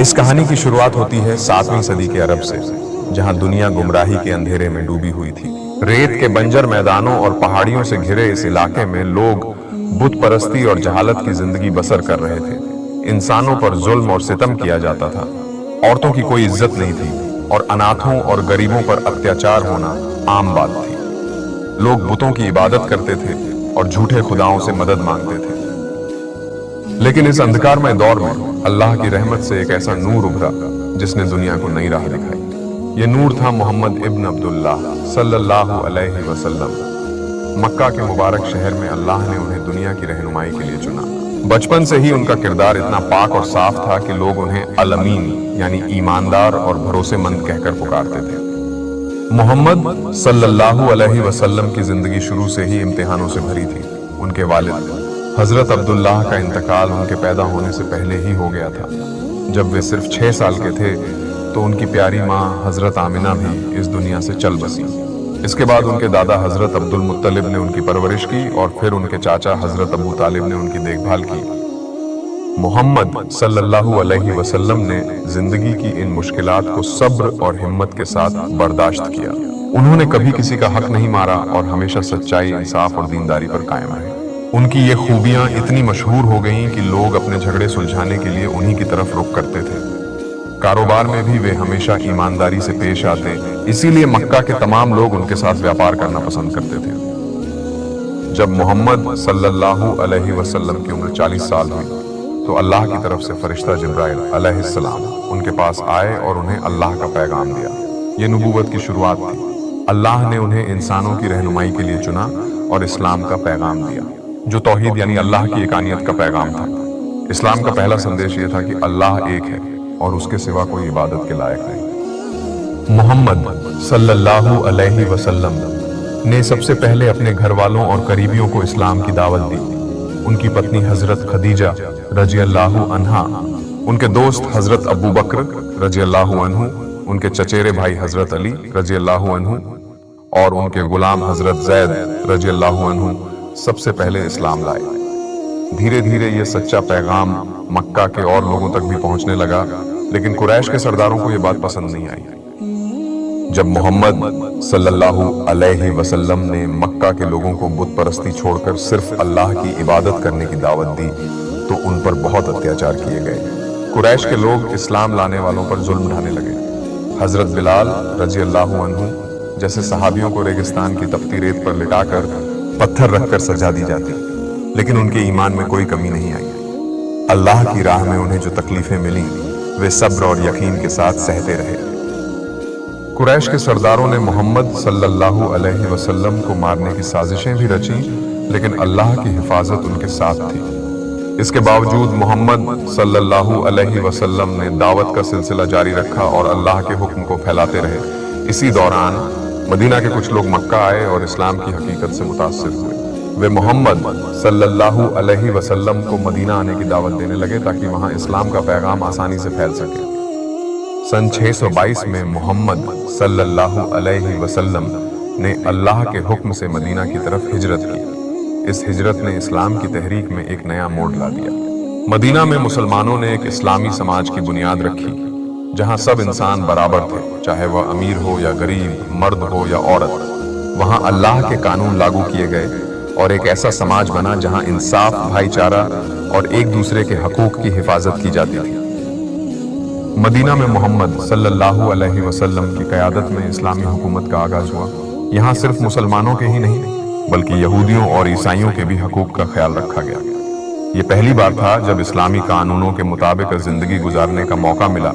इस कहानी की शुरुआत होती है 7वीं सदी के अरब से, जहां दुनिया गुमराही के अंधेरे में डूबी हुई थी। रेत के बंजर मैदानों और पहाड़ियों से घिरे इस इलाके में लोग बुत परस्ती और जहालत की जिंदगी बसर कर रहे थे। इंसानों पर जुल्म और सितम किया जाता था। औरतों की कोई इज्जत नहीं थी और अनाथों और गरीबों पर अत्याचार होना आम बात थी। लोग बुतों की इबादत करते थे और झूठे खुदाओं से मदद मांगते थे। लेकिन इस अंधकारमय दौर में अल्लाह की रहमत से एक ऐसा नूर उभरा जिसने दुनिया को नई राह दिखाई। ये नूर था मोहम्मद इब्न अब्दुल्लाह सल्लल्लाहु अलैहि वसल्लम। मक्का के मुबारक शहर में अल्लाह ने उन्हें दुनिया की रहनुमाई के लिए चुना। बचपन से ही उनका किरदार इतना पाक और साफ था कि लोग उन्हें अल-अमीन यानी ईमानदार और भरोसेमंद कहकर पुकारते थे। मोहम्मद सल्लल्लाहु अलैहि वसल्लम की जिंदगी शुरू से ही इम्तिहानों से भरी थी। उनके वालिद हजरत अब्दुल्लाह का इंतकाल उनके पैदा होने से पहले ही हो गया था। जब वे सिर्फ 6 साल के थे तो उनकी प्यारी माँ हजरत आमिना भी इस दुनिया से चल बसी। इसके बाद उनके दादा हजरत अब्दुल मुत्तलिब ने उनकी परवरिश की और फिर उनके चाचा हजरत अबू तालिब ने उनकी देखभाल की। मोहम्मद सल्लल्लाहु अलैहि वसल्लम ने जिंदगी की इन मुश्किलात को सब्र और हिम्मत के साथ बर्दाश्त किया। उन्होंने कभी किसी का हक नहीं मारा और हमेशा सच्चाई, इंसाफ और दीनदारी पर कायम रहे। उनकी ये खूबियां इतनी मशहूर हो गईं कि लोग अपने झगड़े सुलझाने के लिए उन्हीं की तरफ रुख करते थे। कारोबार में भी वे हमेशा ईमानदारी से पेश आते, इसीलिए मक्का के तमाम लोग उनके साथ व्यापार करना पसंद करते थे। जब मोहम्मद सल्लल्लाहु अलैहि वसल्लम की उम्र 40 साल हुई तो अल्लाह की तरफ से फरिश्ता जिब्राइल अलैहिस्सलाम उनके पास आए और उन्हें अल्लाह का पैगाम दिया। ये नबूवत की शुरुआत थी। अल्लाह ने उन्हें इंसानों की रहनुमाई के लिए चुना और इस्लाम का पैगाम दिया, जो तौहीद यानी अल्लाह की एकानियत का पैगाम था। इस्लाम का पहला संदेश यह था कि अल्लाह एक है और उसके सिवा कोई इबादत के लायक नहीं। मोहम्मद सल्लल्लाहु अलैहि वसल्लम ने सबसे पहले अपने घर वालों और करीबियों को इस्लाम की दावत दी। उनकी पत्नी हजरत खदीजा रज़ियल्लाहु अन्हा, उनके दोस्त हजरत अबू बकर रज़ियल्लाहु अन्हु, उनके चचेरे भाई हजरत अली रज़ियल्लाहु अन्हु और उनके गुलाम हजरत जैद रज़ियल्लाहु अन्हु सबसे पहले इस्लाम लाए। धीरे धीरे ये सच्चा पैगाम मक्का के और लोगों तक भी पहुंचने लगा, लेकिन कुरैश के सरदारों को ये बात पसंद नहीं आई। जब मोहम्मद सल्लल्लाहु अलैहि वसल्लम ने मक्का के लोगों को बुत परस्ती छोड़कर सिर्फ अल्लाह की इबादत करने की दावत दी तो उन पर बहुत अत्याचार किए गए। कुरैश के लोग इस्लाम लाने वालों पर जुल्म ढाने लगे। हजरत बिलाल रज़ियल्लाहु अन्हु जैसे सहाबियों को रेगिस्तान की तपती रेत पर लिटाकर पत्थर रखकर सजा दी जाती, लेकिन उनके ईमान में कोई कमी नहीं आई। अल्लाह की राह में उन्हें जो तकलीफें मिली वे सब्र और यकीन के साथ सहते रहे। कुरैश के सरदारों ने मोहम्मद सल्लल्लाहु अलैहि वसल्लम को मारने की साजिशें भी रची, लेकिन अल्लाह की हिफाजत उनके साथ थी। इसके बावजूद मोहम्मद सल्लल्लाहु अलैहि वसल्लम ने दावत का सिलसिला जारी रखा और अल्लाह के हुक्म को फैलाते रहे। इसी दौरान मदीना के कुछ लोग मक्का आए और इस्लाम की हकीकत से मुतासिर हुए। वे मोहम्मद सल्लल्लाहु अलैहि वसल्लम को मदीना आने की दावत देने लगे ताकि वहां इस्लाम का पैगाम आसानी से फैल सके। सन 622 में मोहम्मद सल्लल्लाहु अलैहि वसल्लम ने अल्लाह के हुक्म से मदीना की तरफ हिजरत की। इस हिजरत ने इस्लाम की तहरीक में एक नया मोड़ ला दिया। मदीना में मुसलमानों ने एक इस्लामी समाज की बुनियाद रखी, जहां सब इंसान बराबर थे, चाहे वह अमीर हो या गरीब, मर्द हो या औरत। वहां अल्लाह के कानून लागू किए गए और एक ऐसा समाज बना जहां इंसाफ, भाईचारा और एक दूसरे के हकूक की हिफाजत की जाती थी। मदीना में मोहम्मद सल्लल्लाहु अलैहि वसल्लम की क़यादत में इस्लामी हुकूमत का आगाज हुआ। यहाँ सिर्फ मुसलमानों के ही नहीं बल्कि यहूदियों और ईसाइयों के भी हकूक का ख्याल रखा गया। ये पहली बार था जब इस्लामी कानूनों के मुताबिक जिंदगी गुजारने का मौका मिला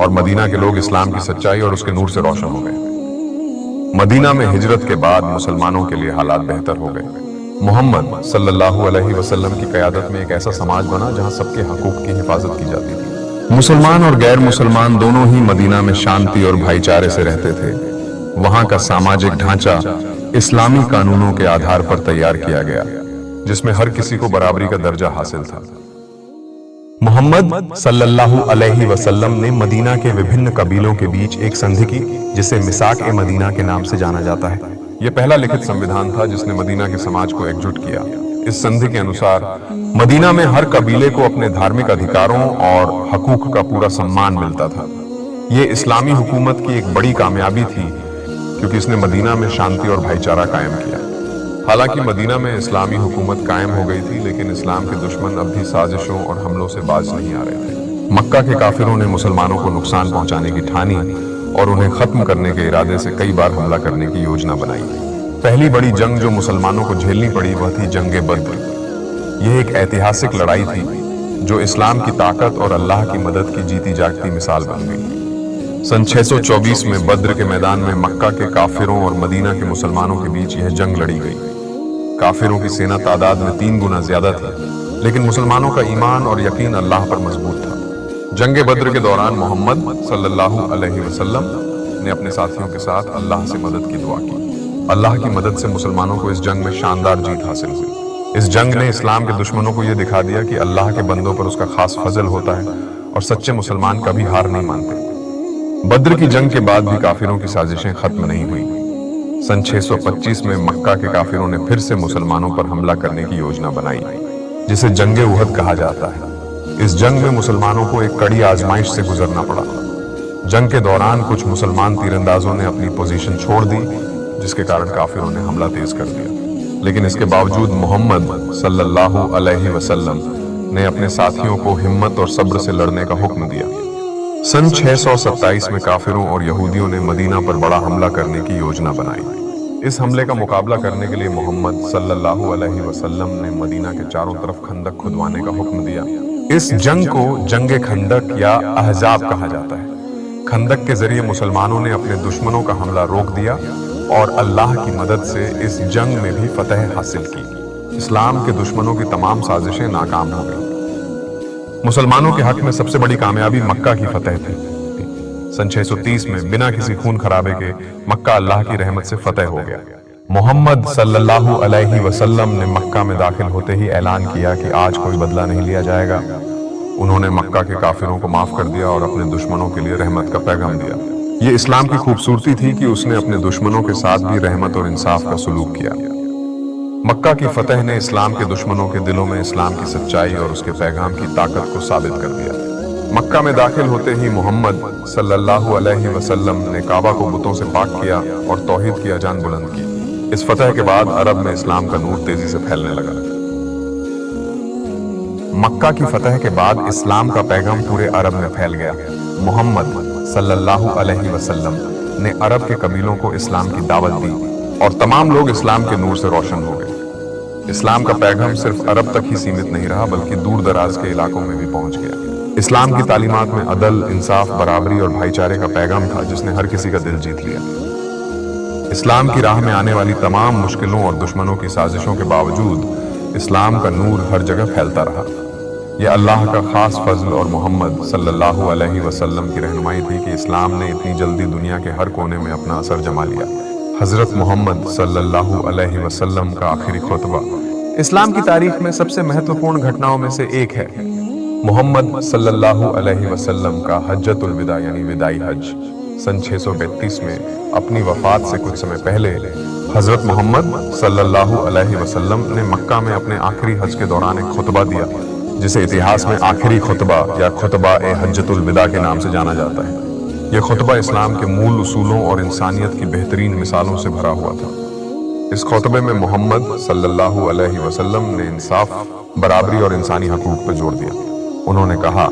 और मदीना के लोग इस्लाम की सच्चाई और उसके नूर से रोशन हो गए। मदीना में हिजरत के बाद मुसलमानों के लिए हालात बेहतर हो गए। मोहम्मद सल्लल्लाहु अलैहि वसल्लम की क़यादत में एक ऐसा समाज बना जहां सबके हकूक की हिफाजत की जाती थी। मुसलमान और गैर मुसलमान दोनों ही मदीना में शांति और भाईचारे से रहते थे। वहां का सामाजिक ढांचा इस्लामी कानूनों के आधार पर तैयार किया गया, जिसमें हर किसी को बराबरी का दर्जा हासिल था। मोहम्मद सल्लल्लाहु अलैहि वसल्लम ने मदीना के विभिन्न कबीलों के बीच एक संधि की, जिसे मिसाक-ए-मदीना के नाम से जाना जाता है। यह पहला लिखित संविधान था जिसने मदीना के समाज को एकजुट किया। इस संधि के अनुसार मदीना में हर कबीले को अपने धार्मिक अधिकारों और हकूक का पूरा सम्मान मिलता था। ये इस्लामी हुकूमत की एक बड़ी कामयाबी थी क्योंकि इसने मदीना में शांति और भाईचारा कायम किया। हालांकि मदीना में इस्लामी हुकूमत कायम हो गई थी, लेकिन इस्लाम के दुश्मन अब भी साजिशों और हमलों से बाज नहीं आ रहे थे। मक्का के काफिरों ने मुसलमानों को नुकसान पहुंचाने की ठानी और उन्हें खत्म करने के इरादे से कई बार हमला करने की योजना बनाई। पहली बड़ी जंग जो मुसलमानों को झेलनी पड़ी वह थी जंग बद्र। यह एक ऐतिहासिक लड़ाई थी जो इस्लाम की ताकत और अल्लाह की मदद की जीती जागती मिसाल बन गई। सन 624 में बद्र के मैदान में मक्का के काफिरों और मदीना के मुसलमानों के बीच यह जंग लड़ी गई। काफिरों की सेना तादाद में 3 गुना ज्यादा थी, लेकिन मुसलमानों का ईमान और यकीन अल्लाह पर मजबूत था। जंग बद्र के दौरान मोहम्मद सल्लल्लाहु अलैहि वसल्लम ने अपने साथियों के साथ अल्लाह से मदद की दुआ की। अल्लाह की मदद से मुसलमानों को इस जंग में शानदार जीत हासिल हुई। इस जंग ने इस्लाम के दुश्मनों को यह दिखा दिया कि अल्लाह के बंदों पर उसका खास फजल होता है और सच्चे मुसलमान कभी हार नहीं मानते। बद्र की जंग के बाद भी काफिरों की साजिशें खत्म नहीं हुई। सन 625 में मक्का के काफिरों ने फिर से मुसलमानों पर हमला करने की योजना बनाई, जिसे जंग उहद कहा जाता है। इस जंग में मुसलमानों को एक कड़ी आजमाइश से गुजरना पड़ा। जंग के दौरान कुछ मुसलमान तीरंदाजों ने अपनी पोजीशन छोड़ दी, जिसके कारण काफिरों ने हमला तेज कर दिया। लेकिन इसके बावजूद मोहम्मद सल्लल्लाहु अलैहि वसल्लम ने अपने साथियों को हिम्मत और सब्र से लड़ने का हुक्म दिया। सन 627 में काफिरों और यहूदियों ने मदीना पर बड़ा हमला करने की योजना बनाई। इस हमले का मुकाबला करने के लिए मोहम्मद सल्लल्लाहु अलैहि वसल्लम ने मदीना के चारों तरफ खंदक खुदवाने का हुक्म दिया। इस जंग को जंग खंदक या अहजाब कहा जाता है। खंदक के जरिए मुसलमानों ने अपने दुश्मनों का हमला रोक दिया और अल्लाह की मदद से इस जंग में भी फतह हासिल की। इस्लाम के दुश्मनों की तमाम साजिशें नाकाम हो गईं। मुसलमानों के हक में सबसे बड़ी कामयाबी मक्का की फतह थी। सन 630 में बिना किसी खून खराबे के मक्का अल्लाह की रहमत से फतह हो गया। मोहम्मद सल्लल्लाहु अलैहि वसल्लम ने मक्का में दाखिल होते ही ऐलान किया कि आज कोई बदला नहीं लिया जाएगा। उन्होंने मक्का के काफिरों को माफ कर दिया और अपने दुश्मनों के लिए रहमत का पैगाम दिया। ये इस्लाम की खूबसूरती थी कि उसने अपने दुश्मनों के साथ भी रहमत और इंसाफ का सलूक किया। मक्का की फतह ने इस्लाम के दुश्मनों के दिलों में इस्लाम की सच्चाई और उसके पैगाम की ताकत को साबित कर दिया। मक्का में दाखिल होते ही मोहम्मद सल्लल्लाहु अलैहि वसल्लम ने काबा को बुतों से पाक किया और तौहीद की अजान बुलंद की। इस फतह के बाद अरब में इस्लाम का नूर तेजी से फैलने लगा। मक्का की फतह के बाद इस्लाम का पैगाम पूरे अरब में फैल गया। मोहम्मद सल्लल्लाहु अलैहि वसल्लम ने अरब के कबीलों को इस्लाम की दावत दी और तमाम लोग इस्लाम के नूर से रोशन हो गए। इस्लाम का पैगाम सिर्फ अरब तक ही सीमित नहीं रहा, बल्कि दूर दराज के इलाकों में भी पहुंच गया। इस्लाम की तालीमात में अदल, इंसाफ, बराबरी और भाईचारे का पैगाम था, जिसने हर किसी का दिल जीत लिया। इस्लाम की राह में आने वाली तमाम मुश्किलों और दुश्मनों की साजिशों के बावजूद इस्लाम का नूर हर जगह फैलता रहा। यह अल्लाह का खास फजल और मोहम्मद सल्लल्लाहु अलैहि वसल्लम की रहनुमाई थी कि इस्लाम ने इतनी जल्दी दुनिया के हर कोने में अपना असर जमा लिया। हजरत मोहम्मद सल्लल्लाहु अलैहि वसल्लम का आखिरी खुतबा इस्लाम की तारीख में सबसे महत्वपूर्ण घटनाओं में से एक है। मोहम्मद सल्लल्लाहु अलैहि वसल्लम का हज्जतुल विदा यानी विदाई हज सन 632 में अपनी वफात से कुछ समय पहले हजरत मोहम्मद सल्लल्लाहु अलैहि वसल्लम ने मक्का में अपने आखिरी हज के दौरान एक खुतबा दिया, जिसे इतिहास में आखिरी खुतबा या खुतबा ए हज्जतुल विदा के नाम से जाना जाता है। यह खुतबा इस्लाम के मूल उसूलों और इंसानियत की बेहतरीन मिसालों से भरा हुआ था। इस खुतबे में मोहम्मद सल्लल्लाहु अलैहि वसल्लम ने इंसाफ, बराबरी और इंसानी हकूक पर जोर दिया। उन्होंने कहा,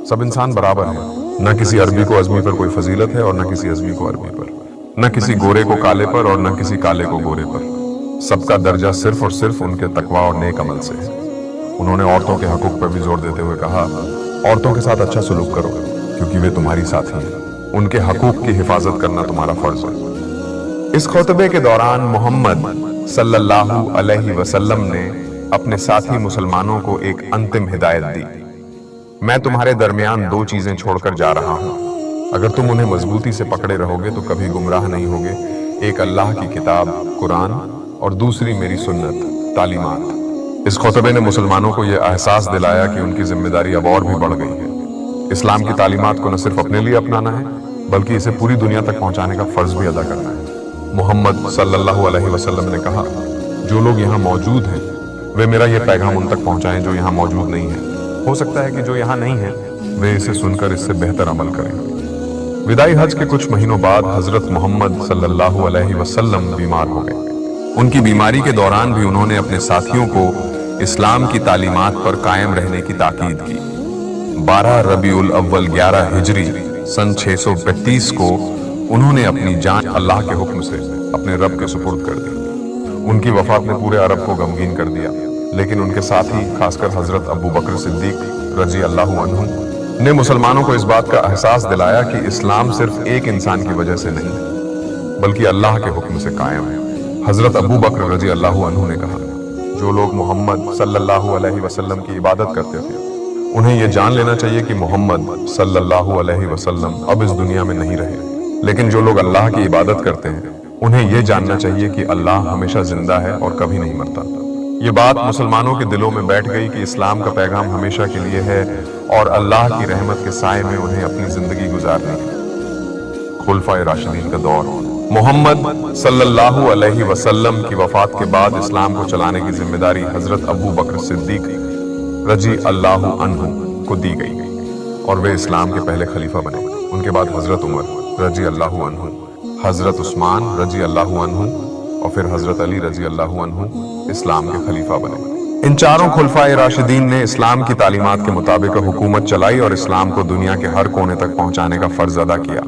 सब इंसान बराबर हैं। न किसी अरबी को अजमी पर कोई फजीलत है और न किसी अजमी को अरबी पर, न किसी गोरे को काले पर और न किसी काले को गोरे पर। सबका दर्जा सिर्फ और सिर्फ उनके तकवा और नेक अमल से है। उन्होंने औरतों के हकूक पर भी जोर देते हुए कहा, औरतों के साथ अच्छा सलूक करो क्योंकि वे तुम्हारी साथी हैं। उनके हकूक की हिफाजत करना तुम्हारा फर्ज है। इस खुतबे के दौरान मोहम्मद सल्लल्लाहु अलैहि वसल्लम ने अपने साथी मुसलमानों को एक अंतिम हिदायत दी। मैं तुम्हारे दरमियान 2 चीजें छोड़कर जा रहा हूं। अगर तुम उन्हें मजबूती से पकड़े रहोगे तो कभी गुमराह नहीं होगे। एक अल्लाह की किताब कुरान और दूसरी मेरी सुन्नत तालीमात। इस खुतबे ने मुसलमानों को यह एहसास दिलाया कि उनकी जिम्मेदारी अब और भी बढ़ गई है। इस्लाम की तालीमात को न सिर्फ अपने लिए अपनाना है, बल्कि इसे पूरी दुनिया तक पहुंचाने का फर्ज भी अदा करना है। मोहम्मद सल्लल्लाहु अलैहि वसल्लम ने कहा, जो लोग यहाँ मौजूद हैं वे मेरा ये पैगाम उन तक पहुंचाएं जो यहाँ मौजूद नहीं है। हो सकता है कि जो यहाँ नहीं है वे इसे सुनकर इससे बेहतर अमल करें। विदाई हज के कुछ महीनों बाद हजरत मोहम्मद सल्लल्लाहु अलैहि वसल्लम बीमार हो गए। उनकी बीमारी के दौरान भी उन्होंने अपने साथियों को इस्लाम की तालीमात पर कायम रहने की ताकीद की। 12 रबीउल अव्वल 11 हिजरी सन 632 को उन्होंने अपनी जान अल्लाह के हुक्म से अपने रब के सुपुर्द कर दी। उनकी वफात ने पूरे अरब को गमगीन कर दिया, लेकिन उनके साथी खासकर हजरत अबू बकर सिद्दीक रजी अल्लाह अन्हु ने मुसलमानों को इस बात का एहसास दिलाया कि इस्लाम सिर्फ एक इंसान की वजह से नहीं बल्कि अल्लाह के हुक्म से कायम है। हजरत अबू बकर रजी अल्लाह अन्हु ने कहा, जो लोग मोहम्मद सल्लल्लाहु अलैहि वसल्लम की इबादत करते थे उन्हें यह जान लेना चाहिए कि मोहम्मद सल्लल्लाहु अलैहि वसल्लम अब इस दुनिया में नहीं रहे, लेकिन जो लोग अल्लाह की इबादत करते हैं उन्हें यह जानना चाहिए कि अल्लाह हमेशा जिंदा है और कभी नहीं मरता। ये बात मुसलमानों के दिलों में बैठ गई कि इस्लाम का पैगाम हमेशा के लिए है और अल्लाह की रहमत के साए में उन्हें अपनी जिंदगी गुजारनी है। खुलफाए राशिदीन का दौर। मोहम्मद सल्लल्लाहु अलैहि वसल्लम की वफात के बाद इस्लाम को चलाने की जिम्मेदारी हजरत अबू बकर सिद्दीक रजी अल्लाह अन्हु को दी गई और वे इस्लाम के पहले खलीफा बने। उनके बाद हजरत उमर रजी अल्लाह अन्हु, हजरत उस्मान रजी अल्लाह अन्हु और फिर हजरत अली रजी अल्लाह अन्हु इस्लाम के खलीफा बने। इन चारों खुलफाए राशिदीन ने इस्लाम की तालीमात के मुताबिक हुकूमत चलाई और इस्लाम को दुनिया के हर कोने तक पहुंचाने का फर्ज अदा किया।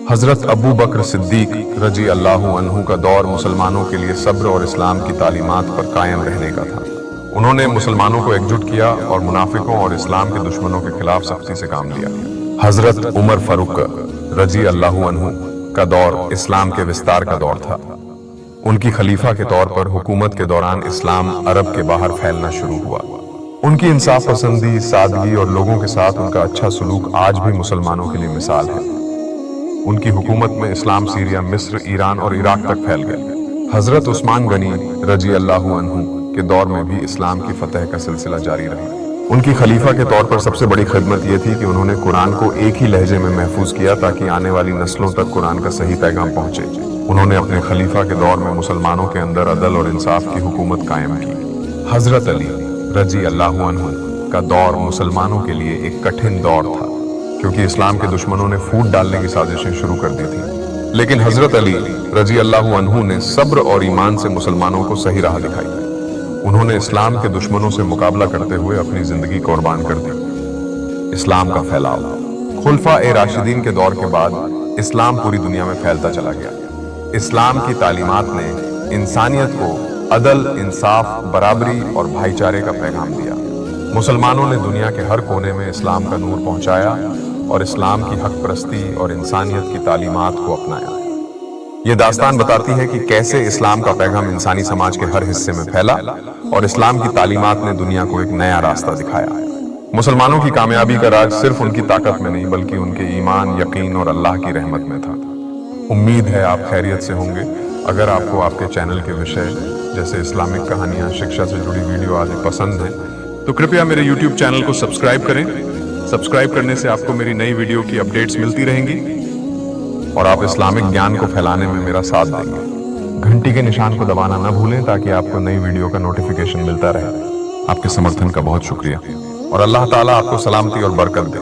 हजरत अबू बकर सिद्दीक रजी अल्लाह अन्हु का दौर मुसलमानों के लिए सब्र और इस्लाम की तालीमात पर कायम रहने का था। उन्होंने मुसलमानों को एकजुट किया और मुनाफिकों और इस्लाम के दुश्मनों के खिलाफ सख्ती से काम लिया। हजरत उमर फारूक रजी अल्लाह अन्हु का दौर इस्लाम के विस्तार का दौर था। उनकी खलीफा के तौर पर हुकूमत के दौरान इस्लाम अरब के बाहर फैलना शुरू हुआ। उनकी इंसाफ पसंदी, सादगी और लोगों के साथ उनका अच्छा सलूक आज भी मुसलमानों के लिए मिसाल है। उनकी हुकूमत में इस्लाम सीरिया, मिस्र, ईरान और इराक तक फैल गया। हजरत उस्मान गनी रजी अल्लाह अन्हु के दौर में भी इस्लाम की फतह का सिलसिला जारी रहा। उनकी खलीफा के तौर पर सबसे बड़ी खिदमत यह थी कि उन्होंने कुरान को एक ही लहजे में महफूज किया ताकि आने वाली नस्लों तक कुरान का सही पैगाम पहुंचे। उन्होंने अपने खलीफा के दौर में मुसलमानों के अंदर अदल और इंसाफ की हुकूमत कायम की। हजरत अली रजी अल्लाह अन्हु का दौर मुसलमानों के लिए एक कठिन दौर था, क्योंकि इस्लाम के दुश्मनों ने फूट डालने की साजिशें शुरू कर दी थी। लेकिन हजरत अली रजी अल्लाह अन्हु ने सब्र और ईमान से मुसलमानों को सही राह दिखाई। उन्होंने इस्लाम के दुश्मनों से मुकाबला करते हुए अपनी जिंदगी कुर्बान कर दी। इस्लाम का फैलाव। खुलफाए राशिदीन के दौर के बाद इस्लाम पूरी दुनिया में फैलता चला गया। इस्लाम की तालीमात ने इंसानियत को अदल, इंसाफ, बराबरी और भाईचारे का पैगाम दिया। मुसलमानों ने दुनिया के हर कोने में इस्लाम का नूर पहुंचाया और इस्लाम की हक परस्ती और इंसानियत की तालीमात को अपनाया। ये दास्तान बताती है कि कैसे इस्लाम का पैगाम इंसानी समाज के हर हिस्से में फैला और इस्लाम की तालीमात ने दुनिया को एक नया रास्ता दिखाया। मुसलमानों की कामयाबी का राज सिर्फ उनकी ताकत में नहीं बल्कि उनके ईमान, यकीन और अल्लाह की रहमत में था। उम्मीद है आप खैरियत से होंगे। अगर आपको आपके चैनल के विषय जैसे इस्लामिक कहानियां, शिक्षा से जुड़ी वीडियो आदि पसंद है तो कृपया मेरे YouTube चैनल को सब्सक्राइब करें। सब्सक्राइब करने से आपको मेरी नई वीडियो की अपडेट्स मिलती रहेंगी और आप इस्लामिक ज्ञान को फैलाने में मेरा साथ देंगे। घंटी के निशान को दबाना न भूलें ताकि आपको नई वीडियो का नोटिफिकेशन मिलता रहे। आपके समर्थन का बहुत शुक्रिया और अल्लाह ताला आपको सलामती और बरकत दे।